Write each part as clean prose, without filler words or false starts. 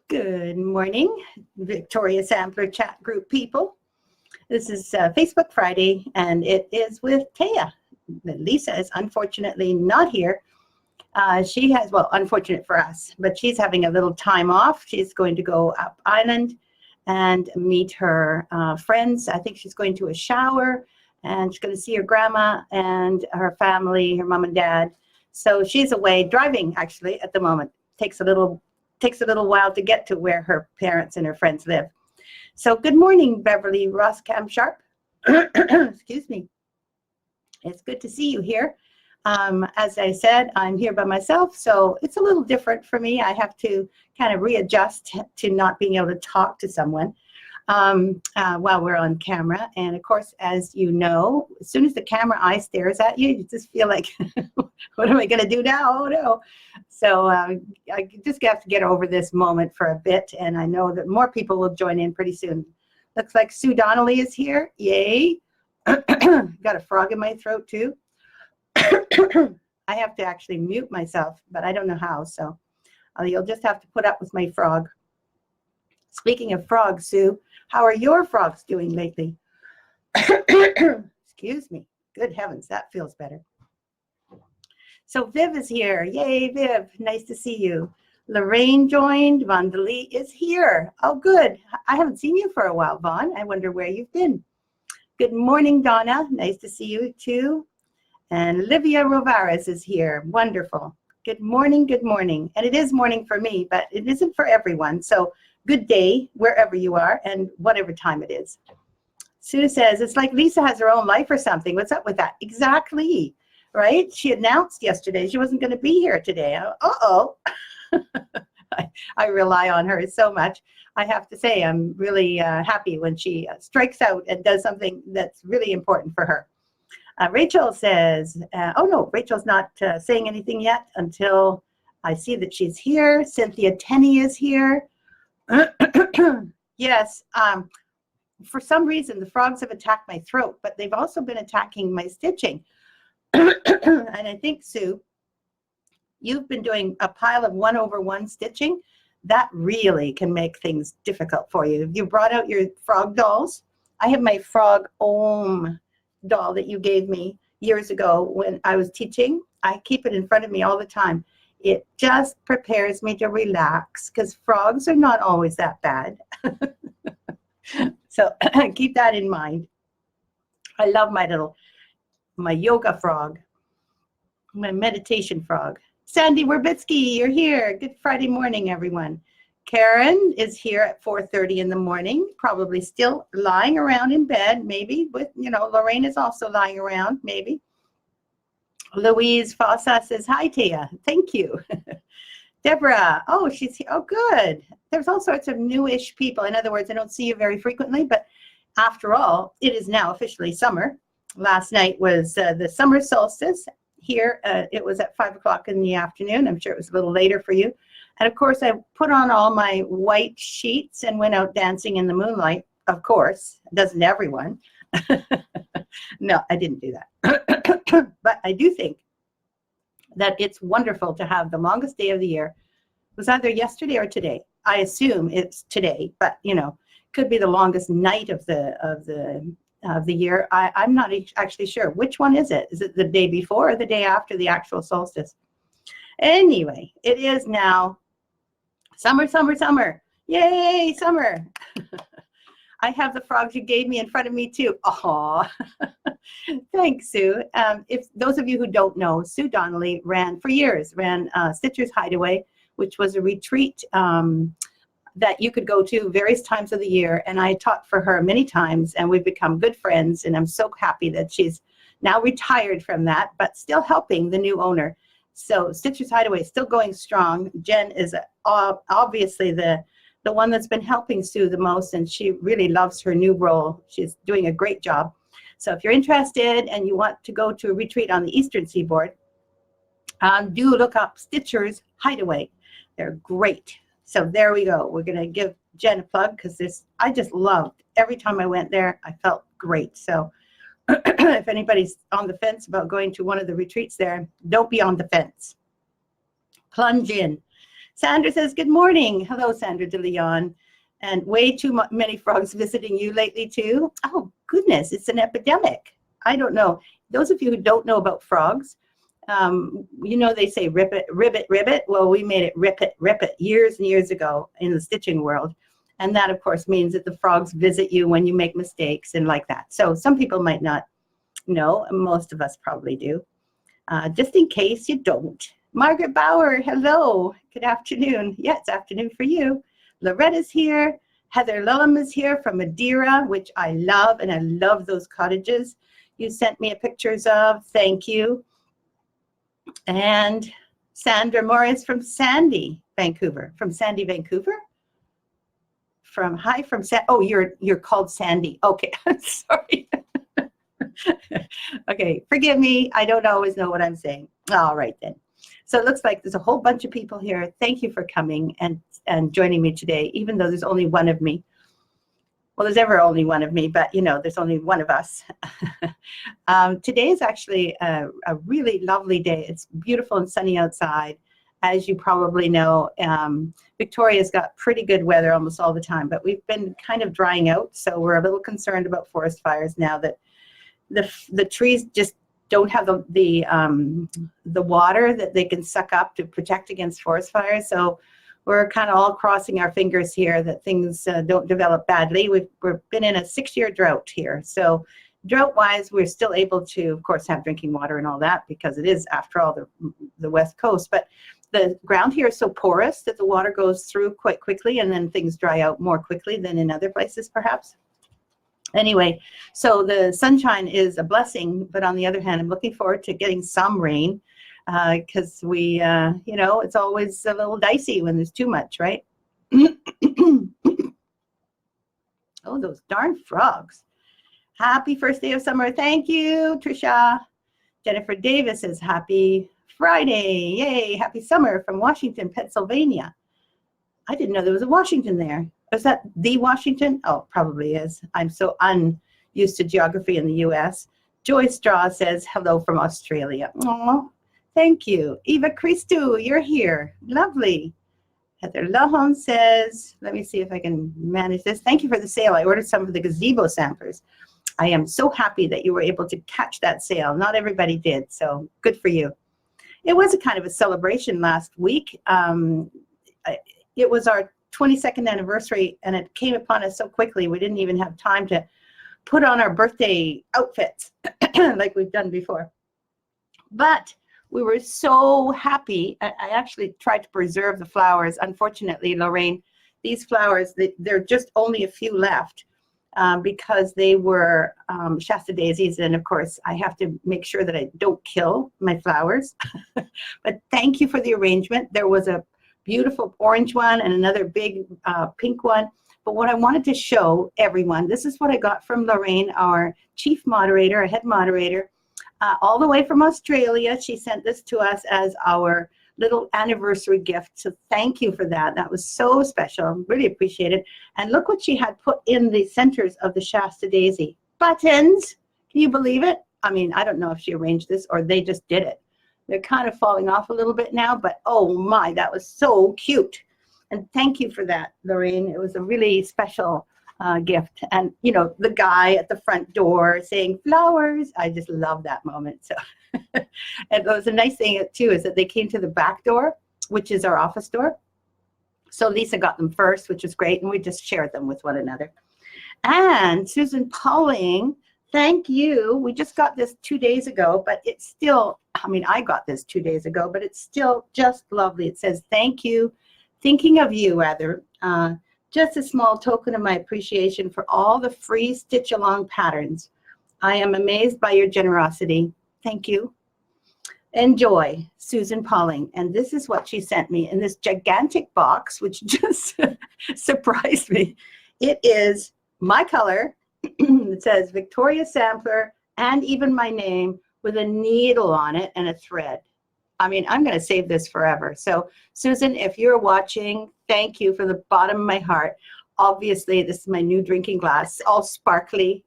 Good morning, Victoria Sampler chat group people. This is Facebook Friday, and it is with Thea. Lisa is unfortunately not here. She has, well, unfortunate for us, but she's having a little time off. She's going to go up island and meet her friends. I think she's going to a shower, and she's going to see her grandma and her family, her mom and dad. So she's away driving, actually, at the moment. Takes a little while to get to where her parents and her friends live. So good morning, Beverly Rosscam Sharp. Excuse me. It's good to see you here. As I said, I'm here by myself, so it's a little different for me. I have to kind of readjust to not being able to talk to someone while we're on camera. And of course, as you know, as soon as the camera eye stares at you, you just feel like, what am I going to do now? Oh no. So I just have to get over this moment for a bit, and I know that more people will join in pretty soon. Looks like Sue Donnelly is here. Yay. Got a frog in my throat too. I have to actually mute myself, but I don't know how, so you'll just have to put up with my frog. Speaking of frogs, Sue, how are your frogs doing lately? Excuse me. Good heavens, that feels better. So Viv is here. Yay, Viv. Nice to see you. Lorraine joined. Vandali is here. Oh, good. I haven't seen you for a while, Vaughn. I wonder where you've been. Good morning, Donna. Nice to see you, too. And Olivia Rovares is here. Wonderful. Good morning, good morning. And it is morning for me, but it isn't for everyone. So good day wherever you are and whatever time it is. Sue says, it's like Lisa has her own life or something. What's up with that? Exactly. Right? She announced yesterday she wasn't going to be here today. Uh-oh. I rely on her so much. I have to say I'm really happy when she strikes out and does something that's really important for her. Rachel says, oh no, Rachel's not saying anything yet until I see that she's here. Cynthia Tenney is here. Yes, for some reason the frogs have attacked my throat, but they've also been attacking my stitching. And I think, Sue, you've been doing a pile of 1/1 stitching. That really can make things difficult for you. You brought out your frog dolls. I have my frog Om doll that you gave me years ago when I was teaching. I keep it in front of me all the time. It just prepares me to relax because frogs are not always that bad. So keep that in mind. I love my yoga frog, my meditation frog. Sandy Werbitsky, you're here. Good Friday morning, everyone. Karen is here at 4:30 in the morning, probably still lying around in bed, maybe with, Lorraine is also lying around, maybe. Louise Fossa says, hi, Thea. Thank you. Deborah, oh, she's here. Oh, good. There's all sorts of newish people. In other words, I don't see you very frequently, but after all, it is now officially summer. Last night was the summer solstice. Here, it was at 5 o'clock in the afternoon. I'm sure it was a little later for you. And of course, I put on all my white sheets and went out dancing in the moonlight. Of course, doesn't everyone? No, I didn't do that. But I do think that it's wonderful to have the longest day of the year. It was either yesterday or today. I assume it's today, but could be the longest night of the year. I'm not actually sure. Which one is it? Is it the day before or the day after the actual solstice? Anyway, it is now summer, summer, summer. Yay, summer. I have the frogs you gave me in front of me too. Aw. Thanks, Sue. If those of you who don't know, Sue Donnelly ran Stitcher's Hideaway, which was a retreat that you could go to various times of the year. And I taught for her many times, and we've become good friends. And I'm so happy that she's now retired from that, but still helping the new owner. So Stitcher's Hideaway is still going strong. Jen is obviously the one that's been helping Sue the most, and she really loves her new role. She's doing a great job. So if you're interested and you want to go to a retreat on the Eastern Seaboard, do look up Stitcher's Hideaway. They're great. So there we go. We're going to give Jen a plug because I just loved every time I went there. I felt great. So if anybody's on the fence about going to one of the retreats there, don't be on the fence. Plunge in. Sandra says, good morning. Hello, Sandra de Leon. And way too many frogs visiting you lately, too. Oh, goodness, it's an epidemic. I don't know. Those of you who don't know about frogs, you know they say rip it, ribbit, ribbit. Well, we made it rip it years and years ago in the stitching world. And that, of course, means that the frogs visit you when you make mistakes and like that. So some people might not know. Most of us probably do. Just in case you don't. Margaret Bauer, hello. Good afternoon. Yeah, it's afternoon for you. Loretta's here. Heather Lillum is here from Madeira, which I love, and I love those cottages you sent me pictures of. Thank you. And Sandra Morris from Sandy, Vancouver. From Sandy, Vancouver? Hi from oh, you're called Sandy. Okay, I'm sorry. Okay, forgive me. I don't always know what I'm saying. All right then. So it looks like there's a whole bunch of people here. Thank you for coming and joining me today, even though there's only one of me. Well, there's ever only one of me, but you know, there's only one of us. Today is actually a really lovely day. It's beautiful and sunny outside. As you probably know, Victoria's got pretty good weather almost all the time, but we've been kind of drying out. So we're a little concerned about forest fires now that the trees just don't have the water that they can suck up to protect against forest fires. So we're kind of all crossing our fingers here that things don't develop badly. We've been in a 6-year drought here. So drought-wise, we're still able to, of course, have drinking water and all that because it is, after all, the West Coast. But the ground here is so porous that the water goes through quite quickly, and then things dry out more quickly than in other places, perhaps. Anyway, so the sunshine is a blessing, but on the other hand, I'm looking forward to getting some rain because we, you know, it's always a little dicey when there's too much, right? Oh, those darn frogs. Happy first day of summer. Thank you, Trisha. Jennifer Davis says, happy Friday. Yay, happy summer from Washington, Pennsylvania. I didn't know there was a Washington there. Is that the Washington? Oh, probably is. I'm so unused to geography in the U.S. Joy Straw says, hello from Australia. Oh, thank you. Eva Christou, you're here. Lovely. Heather Lahon says, let me see if I can manage this. Thank you for the sale. I ordered some of the gazebo samplers. I am so happy that you were able to catch that sale. Not everybody did, so good for you. It was a kind of a celebration last week. It was our 22nd anniversary, and it came upon us so quickly we didn't even have time to put on our birthday outfits like we've done before. But we were so happy. I actually tried to preserve the flowers. Unfortunately, Lorraine, these flowers, they're just only a few left because they were Shasta daisies, and of course I have to make sure that I don't kill my flowers. But thank you for the arrangement. There was a beautiful orange one and another big pink one. But what I wanted to show everyone, this is what I got from Lorraine, our chief moderator, our head moderator, all the way from Australia. She sent this to us as our little anniversary gift. So thank you for that. That was so special. Really appreciate it. And look what she had put in the centers of the Shasta daisy. Buttons. Can you believe it? I mean, I don't know if she arranged this or they just did it. They're kind of falling off a little bit now, but oh my, that was so cute. And thank you for that, Lorraine. It was a really special gift. And, you know, the guy at the front door saying flowers, I just love that moment. So, and it was a nice thing too, is that they came to the back door, which is our office door. So Lisa got them first, which was great. And we just shared them with one another. And Susan Pauling, thank you. We just got this 2 days ago, but it's still, I mean, I got this 2 days ago, but it's still just lovely. It says, thank you, thinking of you, rather. Just a small token of my appreciation for all the free stitch-along patterns. I am amazed by your generosity. Thank you. Enjoy, Susan Pauling. And this is what she sent me in this gigantic box, which just surprised me. It is my color. It says Victoria Sampler and even my name with a needle on it and a thread. I mean, I'm going to save this forever. So, Susan, if you're watching, thank you from the bottom of my heart. Obviously, this is my new drinking glass, all sparkly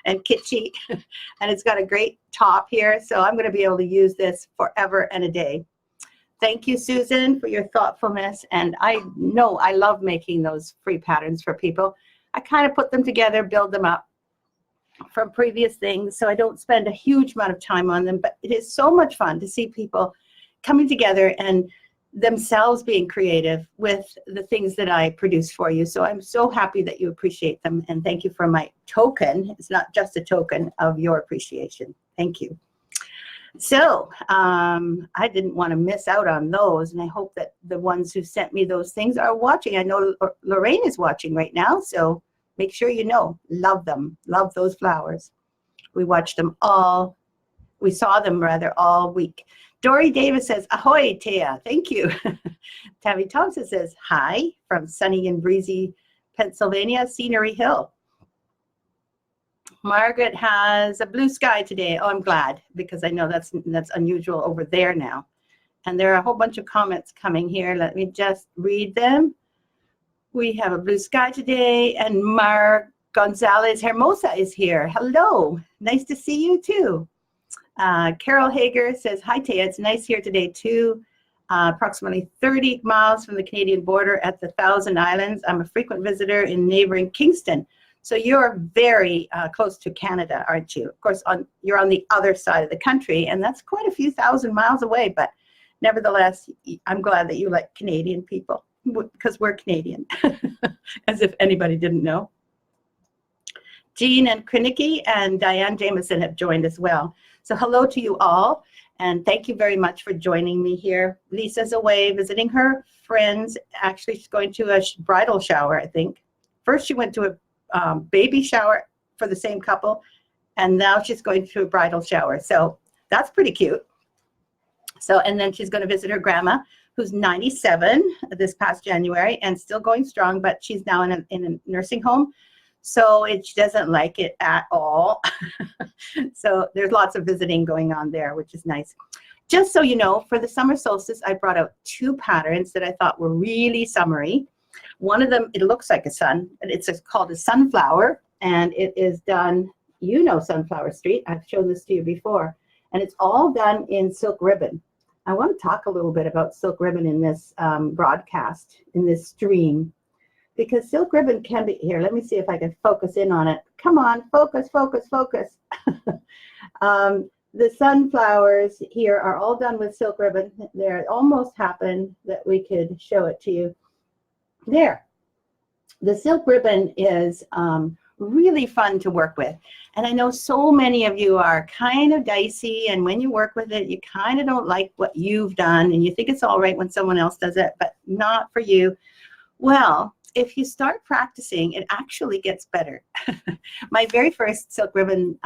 and kitschy, and it's got a great top here. So I'm going to be able to use this forever and a day. Thank you, Susan, for your thoughtfulness. And I know I love making those free patterns for people. I kind of put them together, build them up from previous things, so I don't spend a huge amount of time on them, but it is so much fun to see people coming together and themselves being creative with the things that I produce for you. So I'm so happy that you appreciate them, and thank you for my token. It's not just a token of your appreciation. Thank you. So I didn't want to miss out on those, and I hope that the ones who sent me those things are watching. I know Lorraine is watching right now, so make sure you know, love them, love those flowers. We watched them all, we saw them rather all week. Dory Davis says, ahoy, Thea, thank you. Tammy Thompson says, hi, from sunny and breezy Pennsylvania, Scenery Hill. Margaret has a blue sky today. Oh, I'm glad, because I know that's unusual over there now. And there are a whole bunch of comments coming here. Let me just read them. We have a blue sky today, and Mar Gonzalez Hermosa is here. Hello, nice to see you too. Carol Hager says, hi Thea, it's nice here today too. Approximately 30 miles from the Canadian border at the Thousand Islands. I'm a frequent visitor in neighboring Kingston. So you're very close to Canada, aren't you? Of course, you're on the other side of the country, and that's quite a few thousand miles away, but nevertheless, I'm glad that you like Canadian people, because we're Canadian, as if anybody didn't know. Jean and Krinicki and Diane Jameson have joined as well. So hello to you all, and thank you very much for joining me here. Lisa's away visiting her friends. Actually, she's going to a bridal shower, I think. First, she went to a baby shower for the same couple, and now she's going to a bridal shower. So that's pretty cute. So, and then she's going to visit her grandma, who's 97 this past January and still going strong, but she's now in a nursing home. So she doesn't like it at all. So there's lots of visiting going on there, which is nice. Just so you know, for the summer solstice, I brought out 2 patterns that I thought were really summery. One of them, it looks like a sun, and it's called a sunflower, and it is done, you know, Sunflower Street. I've shown this to you before, and it's all done in silk ribbon. I want to talk a little bit about silk ribbon in this broadcast, in this stream, because silk ribbon can be, here, let me see if I can focus in on it. Come on, focus, focus, focus. The sunflowers here are all done with silk ribbon. There, it almost happened that we could show it to you. There. The silk ribbon is really fun to work with. And I know so many of you are kind of dicey, and when you work with it, you kind of don't like what you've done, and you think it's all right when someone else does it, but not for you. Well, if you start practicing, it actually gets better. My very first silk ribbon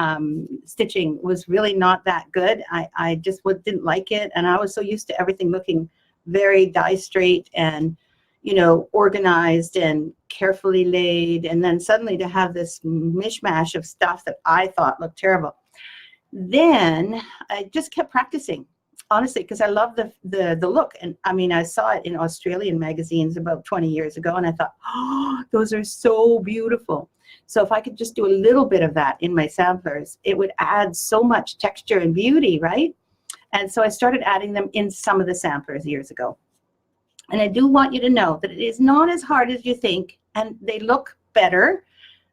stitching was really not that good. I just didn't like it, and I was so used to everything looking very die straight and, you know, organized and carefully laid, and then suddenly to have this mishmash of stuff that I thought looked terrible. Then I just kept practicing, honestly, because I love the look. And I mean, I saw it in Australian magazines about 20 years ago, and I thought, oh, those are so beautiful. So if I could just do a little bit of that in my samplers, it would add so much texture and beauty, right? And so I started adding them in some of the samplers years ago. And I do want you to know that it is not as hard as you think, and they look better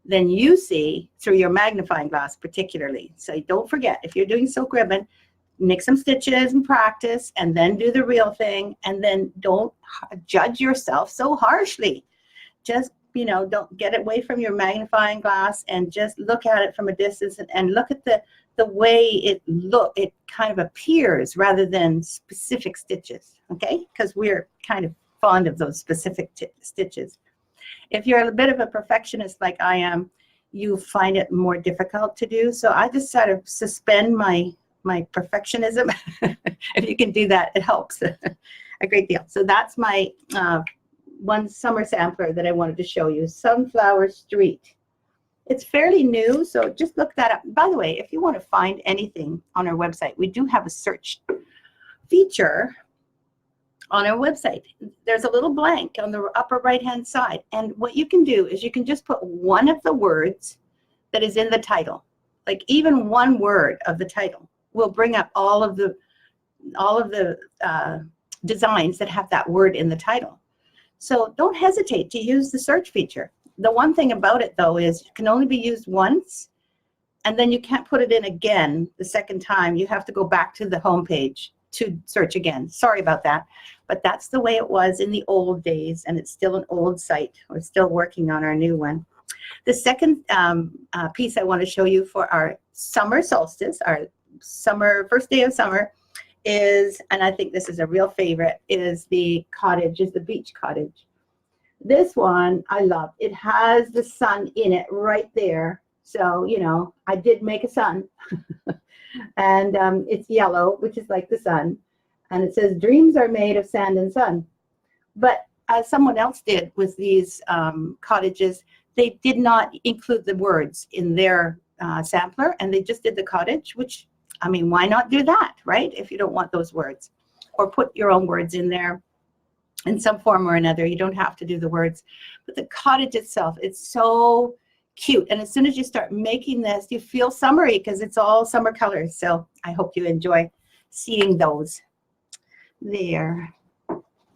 than you see through your magnifying glass particularly. So don't forget, if you're doing silk ribbon, make some stitches and practice, and then do the real thing, and then don't judge yourself so harshly. Just, you know, don't get away from your magnifying glass and just look at it from a distance, and look at the way it kind of appears rather than specific stitches, okay? Because we're kind of fond of those specific stitches. If you're a bit of a perfectionist like I am, you find it more difficult to do. So I just sort of suspend my perfectionism. If you can do that, it helps a great deal. So that's my one summer sampler that I wanted to show you, Sunflower Street. It's fairly new, so just look that up. By the way, if you want to find anything on our website, we do have a search feature on our website. There's a little blank on the upper right-hand side, and what you can do is you can just put one of the words that is in the title, like even one word of the title will bring up all of the designs that have that word in the title. So don't hesitate to use the search feature. The one thing about it, though, is it can only be used once, and then you can't put it in again the second time. You have to go back to the home page to search again. Sorry about that, but that's the way it was in the old days, and it's still an old site. We're still working on our new one. The second piece I want to show you for our summer solstice, our summer, first day of summer, is, and I think this is a real favorite, is the cottage, is the beach cottage. This one I love. It has the sun in it right there. So, you know, I did make a sun. And it's yellow, which is like the sun. And it says, dreams are made of sand and sun. But as someone else did with these cottages, they did not include the words in their sampler, and they just did the cottage, which, I mean, why not do that, right? If you don't want those words, or put your own words in there in some form or another. You don't have to do the words. But the cottage itself, it's so cute. And as soon as you start making this, you feel summery because it's all summer colors. So I hope you enjoy seeing those there.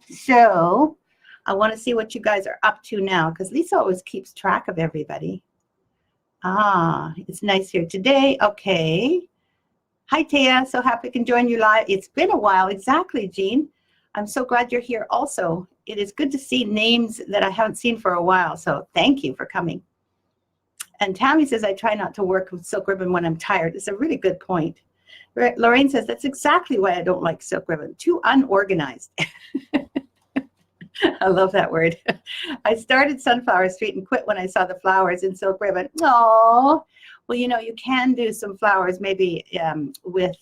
So I want to see what you guys are up to now, because Lisa always keeps track of everybody. Ah, it's nice here today. Okay. Hi, Thea. So happy I can join you live. It's been a while. Exactly, Jean. I'm so glad you're here also. It is good to see names that I haven't seen for a while. So thank you for coming. And Tammy says, I try not to work with silk ribbon when I'm tired. It's a really good point. Lorraine says, that's exactly why I don't like silk ribbon. Too unorganized. I love that word. I started Sunflower Street and quit when I saw the flowers in silk ribbon. Oh, well, you know, you can do some flowers maybe with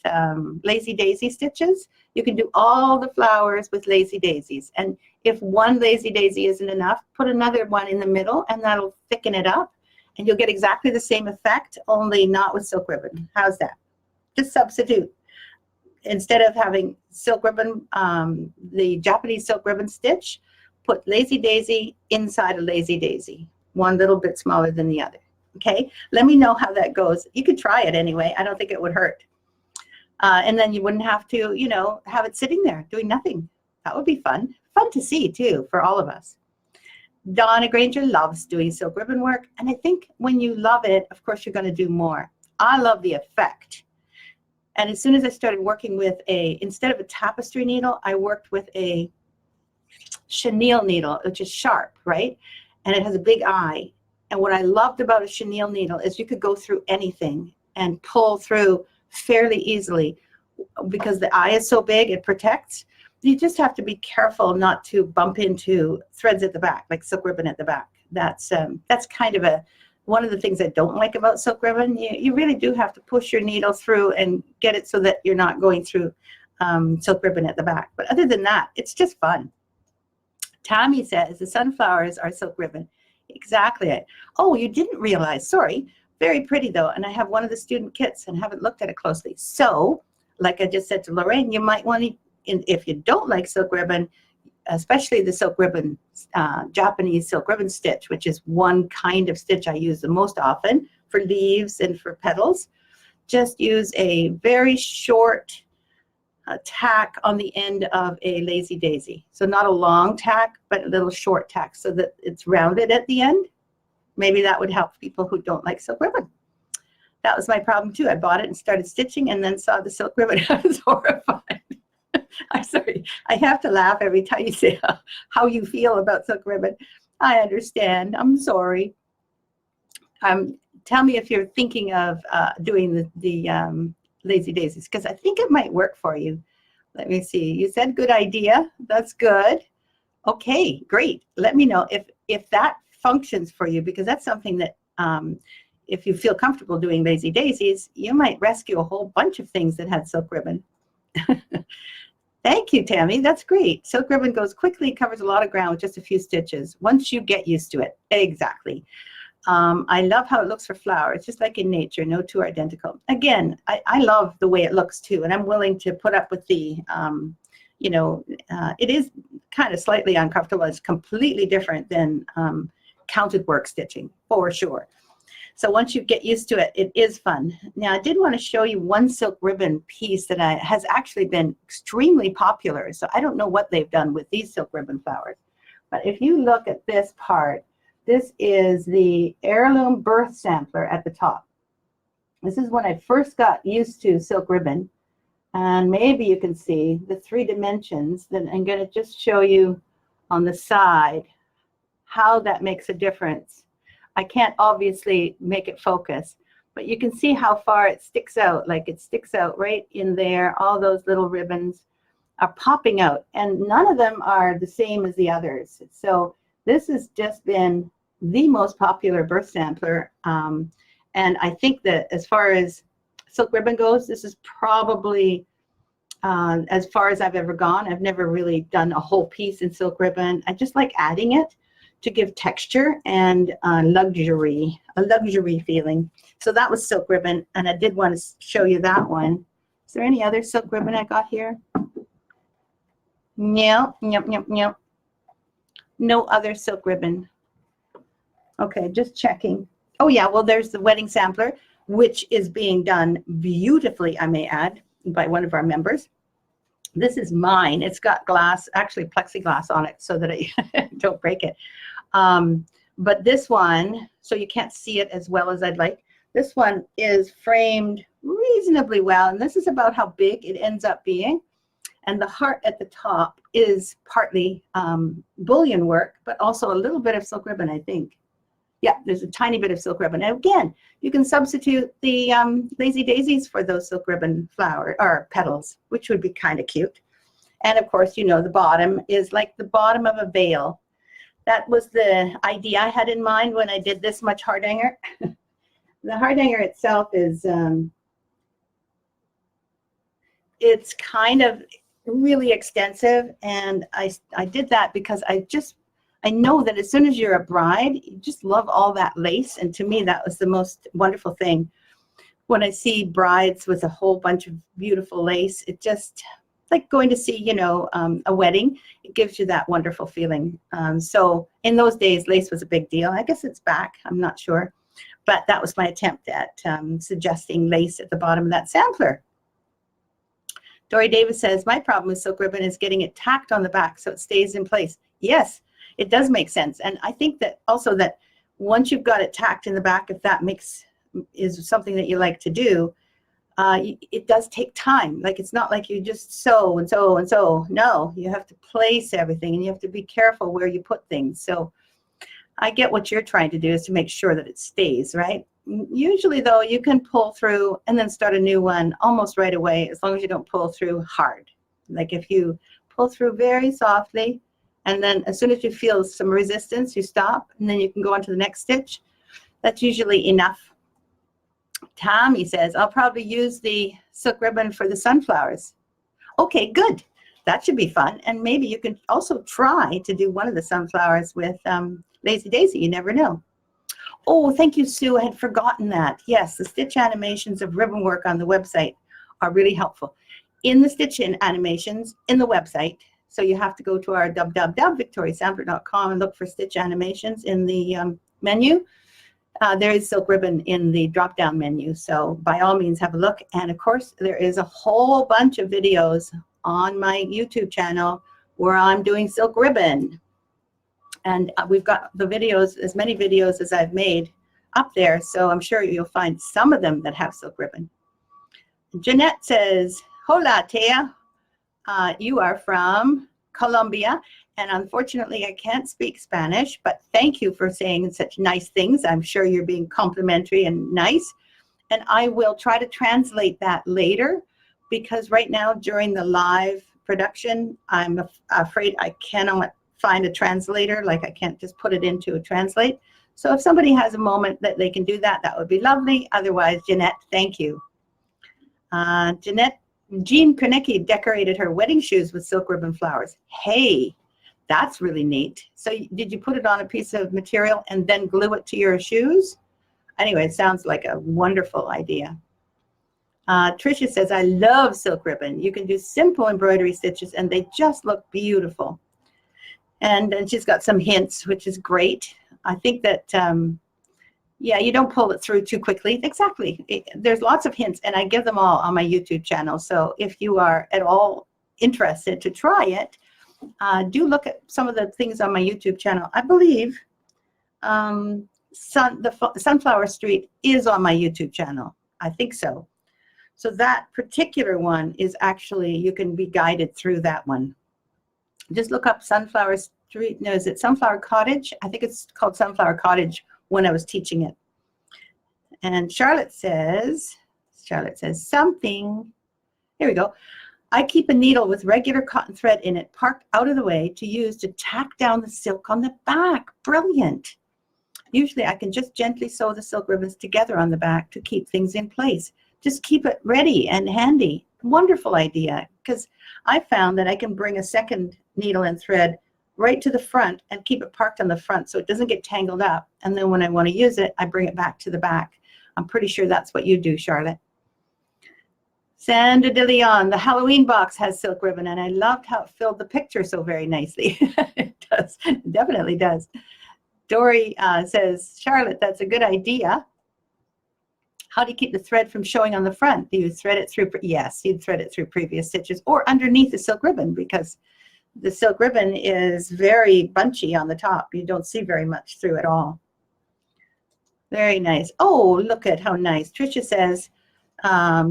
lazy daisy stitches. You can do all the flowers with lazy daisies. And if one lazy daisy isn't enough, put another one in the middle, and that'll thicken it up. And you'll get exactly the same effect, only not with silk ribbon. How's that? Just substitute. Instead of having silk ribbon, the Japanese silk ribbon stitch, put lazy daisy inside a lazy daisy, one little bit smaller than the other. Okay, let me know how that goes. You could try it anyway. I don't think it would hurt. And then you wouldn't have to, you know, have it sitting there doing nothing. That would be fun. Fun to see too for all of us. Donna Granger loves doing silk ribbon work. And I think when you love it, of course, you're going to do more. I love the effect. And as soon as I started working with instead of a tapestry needle, I worked with a chenille needle, which is sharp, right? And it has a big eye. And what I loved about a chenille needle is you could go through anything and pull through fairly easily because the eye is so big, it protects. You just have to be careful not to bump into threads at the back, like silk ribbon at the back. That's kind of one of the things I don't like about silk ribbon. You really do have to push your needle through and get it so that you're not going through silk ribbon at the back. But other than that, it's just fun. Tammy says the sunflowers are silk ribbon. Exactly. Oh, you didn't realize. Sorry. Very pretty though. And I have one of the student kits and haven't looked at it closely. So, like I just said to Lorraine, you might want to, if you don't like silk ribbon, especially the silk ribbon, Japanese silk ribbon stitch, which is one kind of stitch I use the most often for leaves and for petals, just use a very short tack on the end of a lazy daisy. So not a long tack, but a little short tack so that it's rounded at the end. Maybe that would help people who don't like silk ribbon. That was my problem too. I bought it and started stitching and then saw the silk ribbon. I was horrified. I'm sorry. I have to laugh every time you say how you feel about silk ribbon. I understand. I'm sorry. Tell me if you're thinking of doing the lazy daisies, because I think it might work for you. Let me see. You said good idea. That's good. Okay, great. Let me know if that functions for you, because that's something that if you feel comfortable doing lazy daisies, you might rescue a whole bunch of things that had silk ribbon. Thank you, Tammy. That's great. Silk ribbon goes quickly, covers a lot of ground with just a few stitches once you get used to it. Exactly. I love how it looks for flowers, just like in nature. No two are identical. Again, I love the way it looks too, and I'm willing to put up with the, it is kind of slightly uncomfortable. It's completely different than counted work stitching, for sure. So once you get used to it, it is fun. Now, I did want to show you one silk ribbon piece that has actually been extremely popular. So I don't know what they've done with these silk ribbon flowers. But if you look at this part, this is the heirloom birth sampler at the top. This is when I first got used to silk ribbon. And maybe you can see the 3 dimensions. Then I'm going to just show you on the side how that makes a difference. I can't obviously make it focus, but you can see how far it sticks out. Like it sticks out right in there. All those little ribbons are popping out, and none of them are the same as the others. So this has just been the most popular birth sampler. And I think that as far as silk ribbon goes, this is probably as far as I've ever gone. I've never really done a whole piece in silk ribbon. I just like adding it to give texture and a luxury feeling. So that was silk ribbon, and I did want to show you that one. Is there any other silk ribbon I got here? No, no. No other silk ribbon. Okay, just checking. Oh yeah, well there's the wedding sampler, which is being done beautifully, I may add, by one of our members. This is mine. It's got glass, actually plexiglass on it so that I don't break it. But this one, so you can't see it as well as I'd like. This one is framed reasonably well, and this is about how big it ends up being. And the heart at the top is partly bullion work, but also a little bit of silk ribbon, I think. Yeah, there's a tiny bit of silk ribbon. And again, you can substitute the lazy daisies for those silk ribbon flower or petals, which would be kind of cute. And of course, you know, the bottom is like the bottom of a veil. That was the idea I had in mind when I did this much heart hanger. The heart hanger itself is, it's kind of really extensive, and I did that because I know that as soon as you're a bride, you just love all that lace, and to me that was the most wonderful thing. When I see brides with a whole bunch of beautiful lace, it just, like going to see, you know, a wedding, it gives you that wonderful feeling. So in those days, lace was a big deal. I guess it's back, I'm not sure. But that was my attempt at suggesting lace at the bottom of that sampler. Dory Davis says, my problem with silk ribbon is getting it tacked on the back so it stays in place. Yes, it does make sense. And I think that also that once you've got it tacked in the back, if that is something that you like to do, it does take time. Like it's not like you just sew and sew and sew. No, you have to place everything, and you have to be careful where you put things. So I get what you're trying to do is to make sure that it stays, right? Usually though, you can pull through and then start a new one almost right away, as long as you don't pull through hard. Like if you pull through very softly, and then as soon as you feel some resistance, you stop, and then you can go on to the next stitch. That's usually enough. Tommy says, I'll probably use the silk ribbon for the sunflowers. Okay, good. That should be fun. And maybe you can also try to do one of the sunflowers with Lazy Daisy. You never know. Oh, thank you, Sue. I had forgotten that. Yes, the stitch animations of ribbon work on the website are really helpful. In the stitch animations in the website, so you have to go to our www.victoriasampler.com and look for stitch animations in the menu. There is silk ribbon in the drop-down menu, so by all means have a look. And of course, there is a whole bunch of videos on my YouTube channel where I'm doing silk ribbon. And we've got the videos, as many videos as I've made up there, so I'm sure you'll find some of them that have silk ribbon. Jeanette says, hola, Thea. You are from Colombia, and unfortunately I can't speak Spanish, but thank you for saying such nice things. I'm sure you're being complimentary and nice, and I will try to translate that later, because right now during the live production, I'm afraid I cannot find a translator. Like I can't just put it into a translate. So if somebody has a moment that they can do that, that would be lovely. Otherwise, Jeanette, thank you. Jean Konecki decorated her wedding shoes with silk ribbon flowers. Hey, that's really neat. So did you put it on a piece of material and then glue it to your shoes? Anyway, it sounds like a wonderful idea. Tricia says, I love silk ribbon. You can do simple embroidery stitches and they just look beautiful. And she's got some hints, which is great. I think that, Yeah, you don't pull it through too quickly. Exactly. There's lots of hints, and I give them all on my YouTube channel. So if you are at all interested to try it, do look at some of the things on my YouTube channel. I believe Sunflower Street is on my YouTube channel. I think so. So that particular one is actually, you can be guided through that one. Just look up Sunflower Street. No, is it Sunflower Cottage? I think it's called Sunflower Cottage when I was teaching it. And Charlotte says something. Here we go. I keep a needle with regular cotton thread in it parked out of the way to use to tack down the silk on the back. Brilliant. Usually I can just gently sew the silk ribbons together on the back to keep things in place. Just keep it ready and handy. Wonderful idea, because I found that I can bring a second needle and thread right to the front and keep it parked on the front so it doesn't get tangled up. And then when I want to use it, I bring it back to the back. I'm pretty sure that's what you do, Charlotte. Sandra de Leon, the Halloween box has silk ribbon, and I loved how it filled the picture so very nicely. It does, it definitely does. Dory says, Charlotte, that's a good idea. How do you keep the thread from showing on the front? Do you thread it through? Yes, you'd thread it through previous stitches or underneath the silk ribbon, because the silk ribbon is very bunchy on the top. You don't see very much through at all. Very nice. Oh, look at how nice. Tricia says,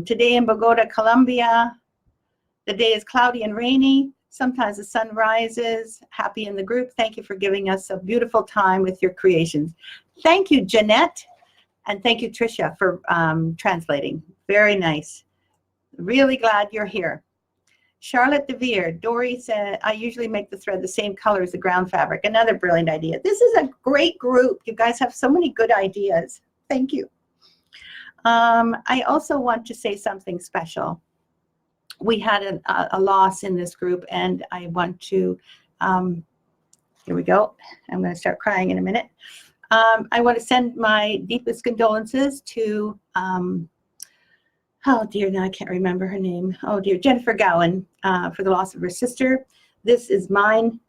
today in Bogota, Colombia, the day is cloudy and rainy. Sometimes the sun rises. Happy in the group. Thank you for giving us a beautiful time with your creations. Thank you, Jeanette. And thank you, Tricia, for translating. Very nice. Really glad you're here. Charlotte DeVere, Dory said, I usually make the thread the same color as the ground fabric. Another brilliant idea. This is a great group. You guys have so many good ideas. Thank you. I also want to say something special. We had a loss in this group, and I want to, here we go. I'm going to start crying in a minute. I want to send my deepest condolences to, oh dear, now I can't remember her name. Oh dear, Jennifer Gowan, for the loss of her sister. This is mine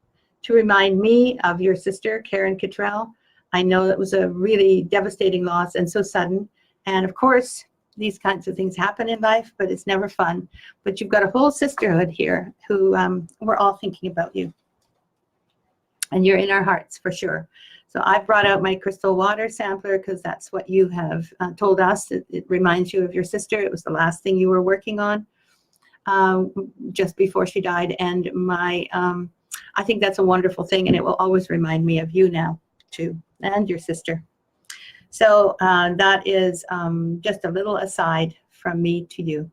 to remind me of your sister, Karen Cottrell. I know it was a really devastating loss and so sudden. And of course, these kinds of things happen in life, but it's never fun. But you've got a whole sisterhood here who we're all thinking about you. And you're in our hearts for sure. So I brought out my crystal water sampler because that's what you have told us. It reminds you of your sister. It was the last thing you were working on just before she died. And I think that's a wonderful thing, and it will always remind me of you now too, and your sister. So that is just a little aside from me to you.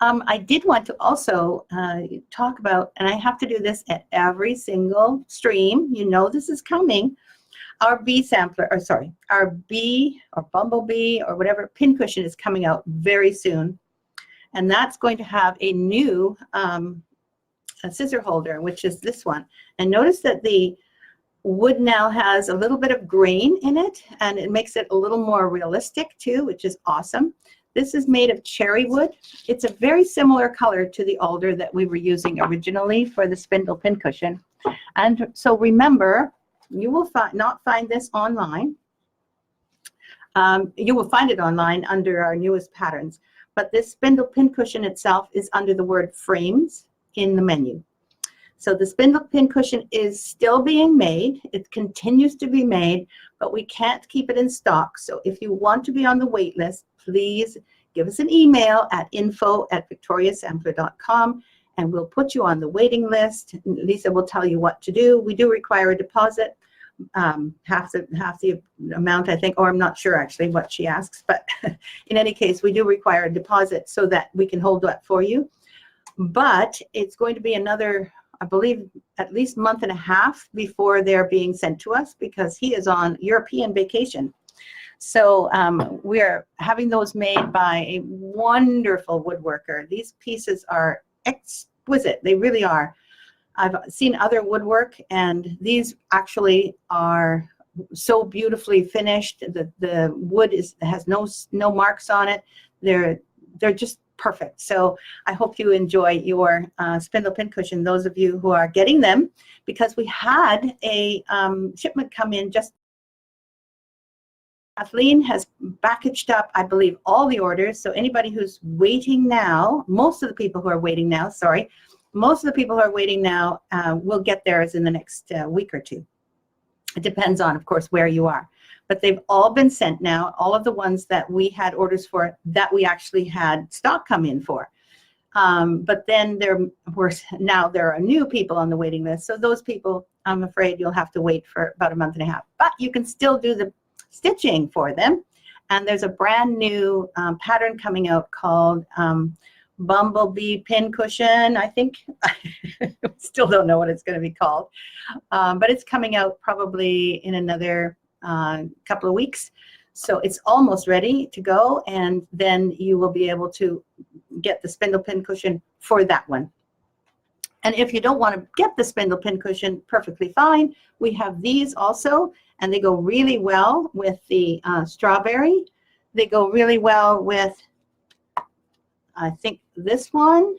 I did want to also talk about, and I have to do this at every single stream, you know this is coming, our bee sampler, or sorry, our bee or bumblebee or whatever pincushion is coming out very soon. And that's going to have a new a scissor holder, which is this one. And notice that the wood now has a little bit of grain in it, and it makes it a little more realistic too, which is awesome. This is made of cherry wood. It's a very similar color to the alder that we were using originally for the spindle pincushion. And so remember, you will not find this online. You will find it online under our newest patterns. But this spindle pincushion itself is under the word frames in the menu. So the spindle pincushion is still being made. It continues to be made, but we can't keep it in stock. So if you want to be on the wait list, please give us an email at info@victoriasampler.com, and we'll put you on the waiting list. Lisa will tell you what to do. We do require a deposit, half the amount, I think, or I'm not sure actually what she asks, but in any case, we do require a deposit so that we can hold that for you. But it's going to be another, I believe, at least month and a half before they're being sent to us, because he is on European vacation. So we're having those made by a wonderful woodworker. These pieces are exquisite. They really are. I've seen other woodwork, and these actually are so beautifully finished. The wood has no marks on it. They're just perfect. So I hope you enjoy your spindle pincushion, those of you who are getting them, because we had a shipment come in just Kathleen has packaged up, I believe, all the orders. So anybody who's waiting now, most of the people who are waiting now, will get theirs in the next week or two. It depends on, of course, where you are. But they've all been sent now, all of the ones that we had orders for that we actually had stock come in for. But then there are new people on the waiting list. So those people, I'm afraid you'll have to wait for about a month and a half. But you can still do the stitching for them. And there's a brand new pattern coming out called Bumblebee Pincushion, I think. Still don't know what it's going to be called. But it's coming out probably in another couple of weeks. So it's almost ready to go. And then you will be able to get the spindle pincushion for that one. And if you don't want to get the spindle pincushion, perfectly fine. We have these also, and they go really well with the strawberry. They go really well with, I think, this one.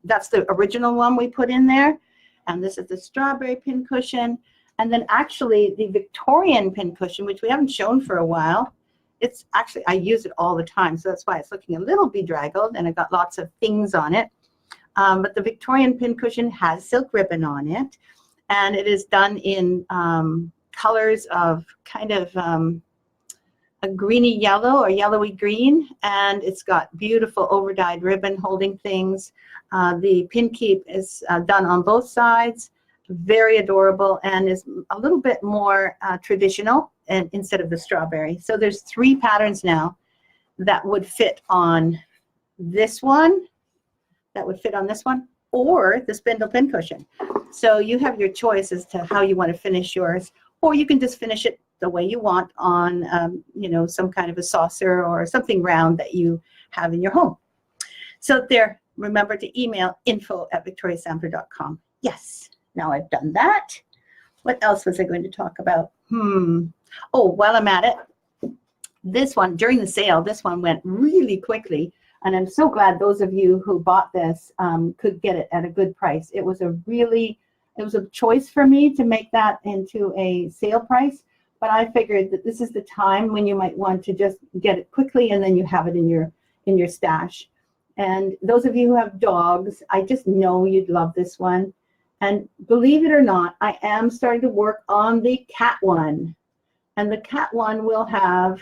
That's the original one we put in there. And this is the strawberry pincushion. And then actually the Victorian pincushion, which we haven't shown for a while, it's actually, I use it all the time. So that's why it's looking a little bedraggled and I got lots of things on it. But the Victorian pincushion has silk ribbon on it. And it is done in colors of kind of a greeny yellow or yellowy green. And it's got beautiful overdyed ribbon holding things. The pin keep is done on both sides. Very adorable and is a little bit more traditional and instead of the strawberry. So there's 3 patterns now that would fit on this one, or the spindle pincushion. So you have your choice as to how you want to finish yours, or you can just finish it the way you want on, some kind of a saucer or something round that you have in your home. So there, remember to email info@victoriasampler.com. Yes. Now I've done that. What else was I going to talk about? Oh, while I'm at it, this one, during the sale, this one went really quickly. And I'm so glad those of you who bought this could get it at a good price. It was a choice for me to make that into a sale price. But I figured that this is the time when you might want to just get it quickly and then you have it in your stash. And those of you who have dogs, I just know you'd love this one. And believe it or not, I am starting to work on the cat one. And the cat one will have,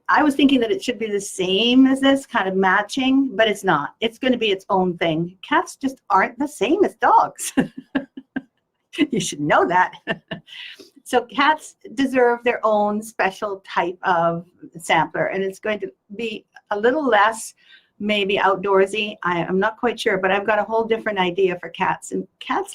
I was thinking that it should be the same as this, kind of matching, but it's not. It's going to be its own thing. Cats just aren't the same as dogs. You should know that. So cats deserve their own special type of sampler, and it's going to be a little less maybe outdoorsy. I'm not quite sure, but I've got a whole different idea for cats. And cats,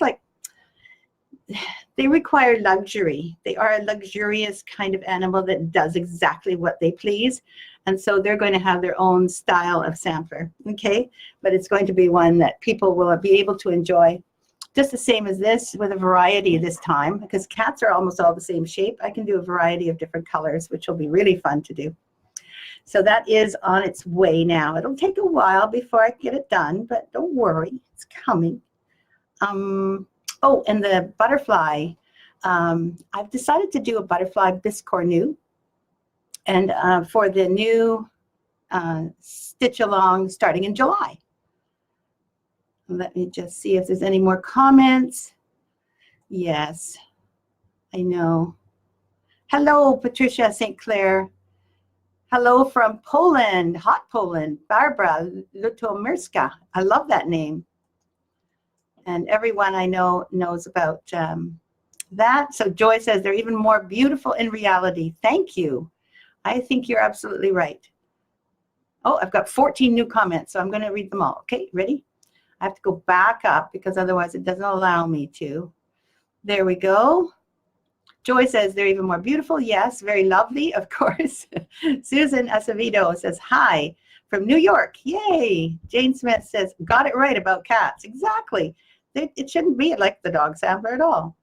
they require luxury. They are a luxurious kind of animal that does exactly what they please. And so they're going to have their own style of sampler, okay? But it's going to be one that people will be able to enjoy just the same as this, with a variety this time, because cats are almost all the same shape. I can do a variety of different colors, which will be really fun to do. So that is on its way now. It'll take a while before I get it done, but don't worry, it's coming. Oh, and the butterfly. I've decided to do a butterfly biscornu. And for the new stitch along starting in July. Let me just see if there's any more comments. Yes, I know. Hello, Patricia St. Clair. Hello from Poland, hot Poland, Barbara Lutomirska. I love that name. And everyone I know knows about that. So Joy says they're even more beautiful in reality. Thank you. I think you're absolutely right. Oh, I've got 14 new comments, so I'm going to read them all. Okay, ready? I have to go back up because otherwise it doesn't allow me to. There we go. Joy says they're even more beautiful. Yes, very lovely, of course. Susan Acevedo says, hi, from New York. Yay. Jane Smith says, got it right about cats. Exactly. It shouldn't be like the dog sampler at all.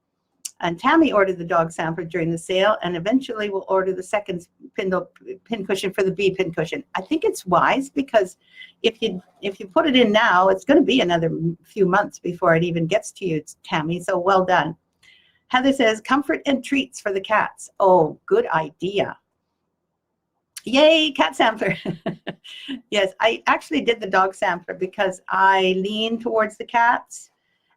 And Tammy ordered the dog sampler during the sale, and eventually will order the second pin cushion for the bee pin cushion. I think it's wise because if you put it in now, it's going to be another few months before it even gets to you, Tammy. So well done. Heather says, comfort and treats for the cats. Oh, good idea. Yay, cat sampler. Yes, I actually did the dog sampler because I lean towards the cats.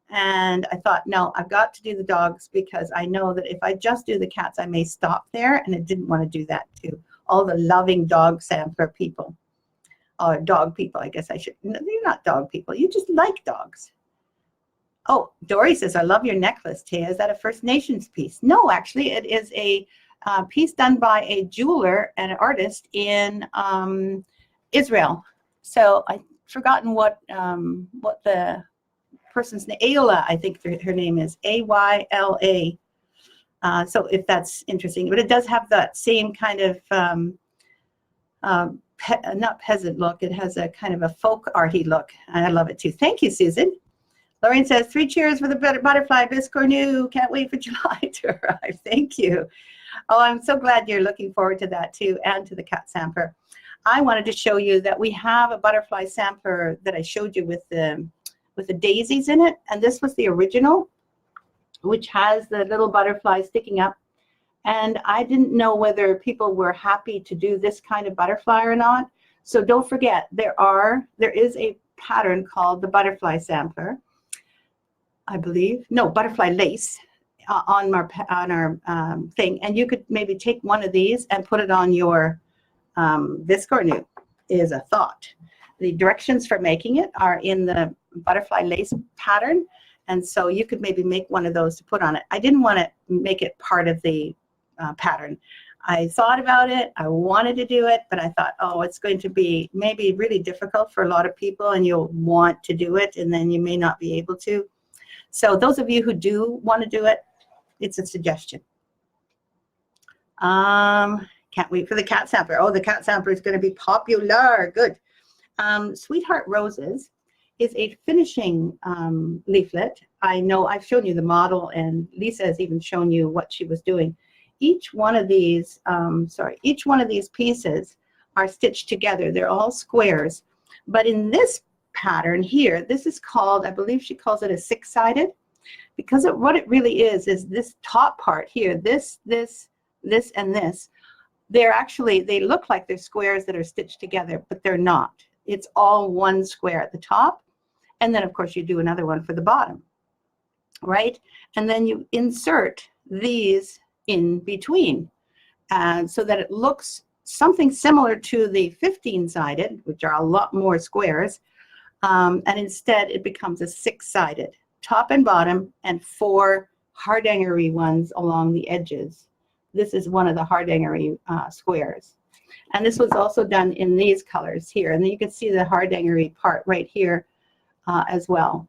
And I thought, no, I've got to do the dogs because I know that if I just do the cats, I may stop there. And I didn't want to do that to all the loving dog sampler people. Or dog people, I guess I should. No, you're not dog people. You just like dogs. Oh, Dory says, I love your necklace, Thea. Is that a First Nations piece? No, actually, it is a piece done by a jeweler and an artist in Israel. So I've forgotten what the person's name, Ayla, I think her name is, Ayla. So if that's interesting, but it does have that same kind of not peasant look. It has a kind of a folk arty look, and I love it too. Thank you, Susan. Lorraine says, 3 cheers for the butterfly biscornu. Can't wait for July to arrive. Thank you. Oh, I'm so glad you're looking forward to that too, and to the cat sampler. I wanted to show you that we have a butterfly sampler that I showed you with the daisies in it, and this was the original, which has the little butterfly sticking up. And I didn't know whether people were happy to do this kind of butterfly or not. So don't forget, there is a pattern called the butterfly sampler, I believe. No, butterfly lace on our thing. And you could maybe take one of these and put it on your biscornu, is a thought. The directions for making it are in the butterfly lace pattern. And so you could maybe make one of those to put on it. I didn't want to make it part of the pattern. I thought about it. I wanted to do it, but I thought, oh, it's going to be maybe really difficult for a lot of people, and you'll want to do it, and then you may not be able to. So those of you who do want to do it, it's a suggestion. Can't wait for the cat sampler. Oh, the cat sampler is going to be popular. Good. Sweetheart Roses is a finishing leaflet. I know I've shown you the model, and Lisa has even shown you what she was doing. Each one of these, each one of these pieces are stitched together. They're all squares. But in this pattern here, this is called, I believe she calls it a 6-sided, because what it really is this top part here, this, and this. They look like they're squares that are stitched together, but they're not. It's all one square at the top. And then, of course, you do another one for the bottom, right? And then you insert these in between so that it looks something similar to the 15-sided, which are a lot more squares. And instead, it becomes a 6-sided, top and bottom, and 4 hardangery ones along the edges. This is one of the hardangery squares. And this was also done in these colors here. And then you can see the hardangery part right here as well.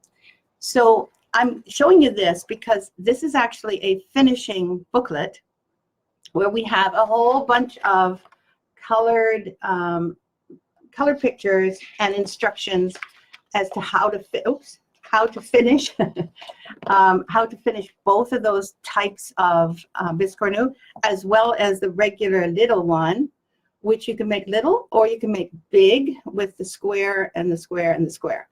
So I'm showing you this because this is actually a finishing booklet where we have a whole bunch of colored pictures and instructions as to how to finish both of those types of biscornu, as well as the regular little one, which you can make little or you can make big with the square and the square and the square.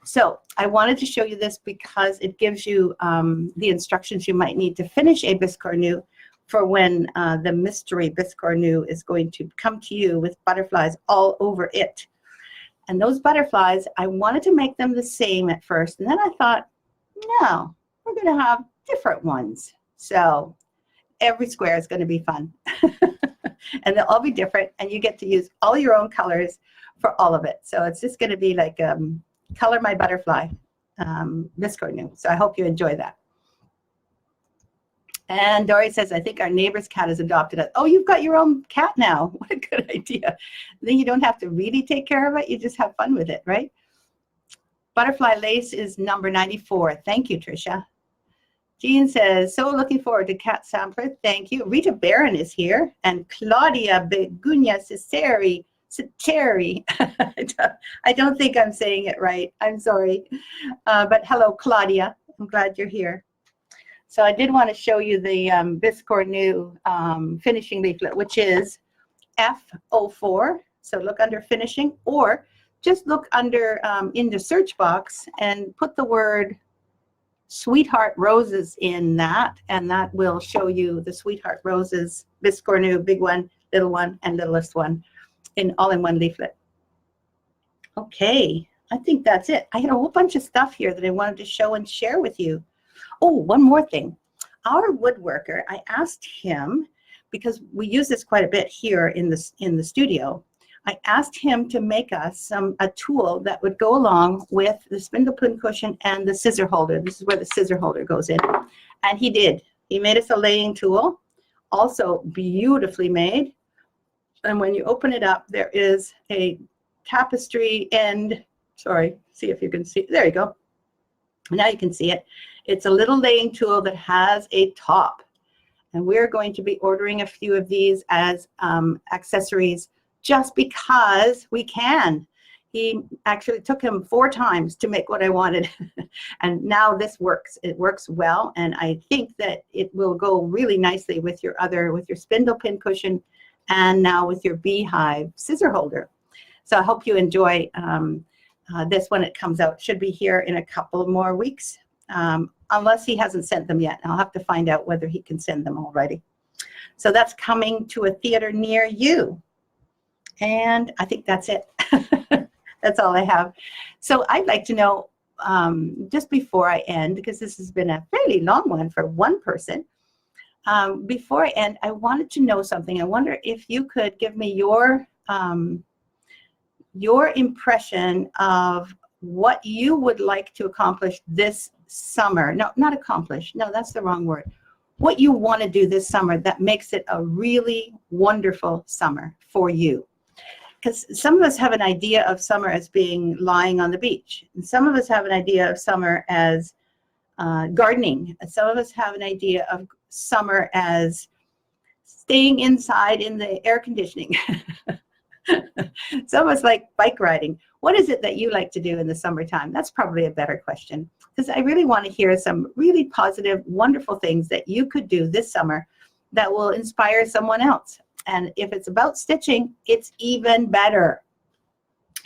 So I wanted to show you this because it gives you the instructions you might need to finish a biscornu for when the mystery biscornu is going to come to you with butterflies all over it. And those butterflies, I wanted to make them the same at first. And then I thought, no, we're going to have different ones. So every square is going to be fun. And they'll all be different. And you get to use all your own colors for all of it. So it's just going to be like Color My Butterfly biscornu. So I hope you enjoy that. And Dory says, I think our neighbor's cat has adopted us. Oh, you've got your own cat now. What a good idea. Then you don't have to really take care of it. You just have fun with it, right? Butterfly Lace is number 94. Thank you, Tricia. Jean says, so looking forward to cat sampler. Thank you. Rita Barron is here. And Claudia Begunia Ciceri. I don't think I'm saying it right. I'm sorry. But hello, Claudia. I'm glad you're here. So I did want to show you the biscornu finishing leaflet, which is F04. So look under finishing, or just look under in the search box and put the word sweetheart roses in that, and that will show you the sweetheart roses, biscornu, big one, and littlest one, all in one leaflet. Okay, I think that's it. I had a whole bunch of stuff here that I wanted to show and share with you. Oh, one more thing. Our woodworker, I asked him, because we use this quite a bit here in the studio, I asked him to make us a tool that would go along with the spindle pin cushion and the scissor holder. This is where the scissor holder goes in. And he did. He made us a laying tool, also beautifully made. And when you open it up, there is a tapestry end. Sorry, see if you can see. There you go. Now you can see it. It's a little laying tool that has a top. And we're going to be ordering a few of these as accessories, just because we can. He actually took him 4 times to make what I wanted. And now this works. It works well. And I think that it will go really nicely with your spindle pin cushion and now with your beehive scissor holder. So I hope you enjoy this when it comes out. It should be here in a couple more weeks, unless he hasn't sent them yet. I'll have to find out whether he can send them already. So that's coming to a theater near you. And I think that's it. That's all I have. So I'd like to know, just before I end, because this has been a fairly long one for one person, before I end, I wanted to know something. I wonder if you could give me your impression of what you would like to accomplish this summer. No, not accomplish. No, that's the wrong word. What you want to do this summer that makes it a really wonderful summer for you. Because some of us have an idea of summer as being lying on the beach. And some of us have an idea of summer as gardening. And some of us have an idea of summer as staying inside in the air conditioning. Some of us like bike riding. What is it that you like to do in the summertime? That's probably a better question, because I really want to hear some really positive, wonderful things that you could do this summer that will inspire someone else. And if it's about stitching, it's even better.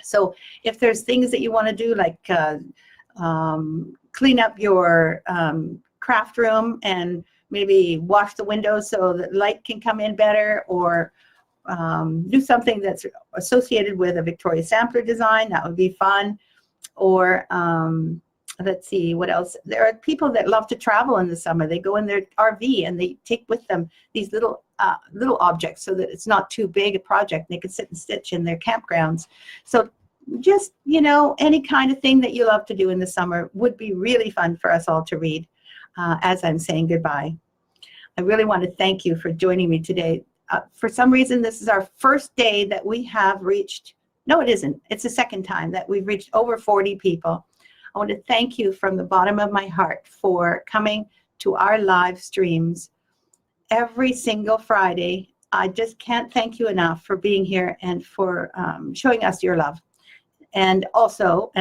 So if there's things that you want to do, like clean up your craft room and maybe wash the windows so that light can come in better, or do something that's associated with a Victoria Sampler design, that would be fun. Or let's see, what else? There are people that love to travel in the summer. They go in their RV and they take with them these little objects so that it's not too big a project. They can sit and stitch in their campgrounds. So just, any kind of thing that you love to do in the summer would be really fun for us all to read as I'm saying goodbye. I really want to thank you for joining me today. For some reason, this is our first day that we have reached, no, it isn't. It's the second time that we've reached over 40 people. I want to thank you from the bottom of my heart for coming to our live streams every single Friday. I just can't thank you enough for being here and for showing us your love and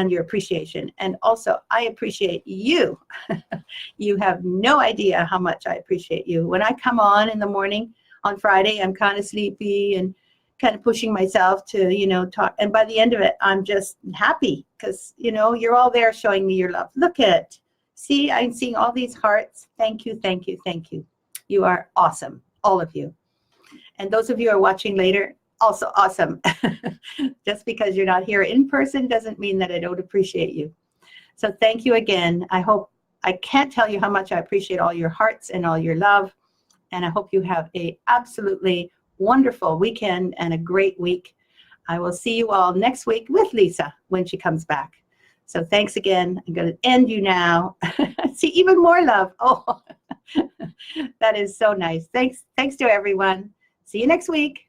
your appreciation. And also, I appreciate you. You have no idea how much I appreciate you. When I come on in the morning on Friday, I'm kind of sleepy and kind of pushing myself to, talk. And by the end of it, I'm just happy because, you're all there showing me your love. Look at, see, I'm seeing all these hearts. Thank you, thank you, thank you. You are awesome, all of you. And those of you who are watching later, also awesome. Just because you're not here in person doesn't mean that I don't appreciate you. So thank you again. I can't tell you how much I appreciate all your hearts and all your love. And I hope you have a absolutely wonderful weekend and a great week. I will see you all next week with Lisa when she comes back. So thanks again. I'm going to end you now. See, even more love. Oh, that is so nice. Thanks to everyone. See you next week.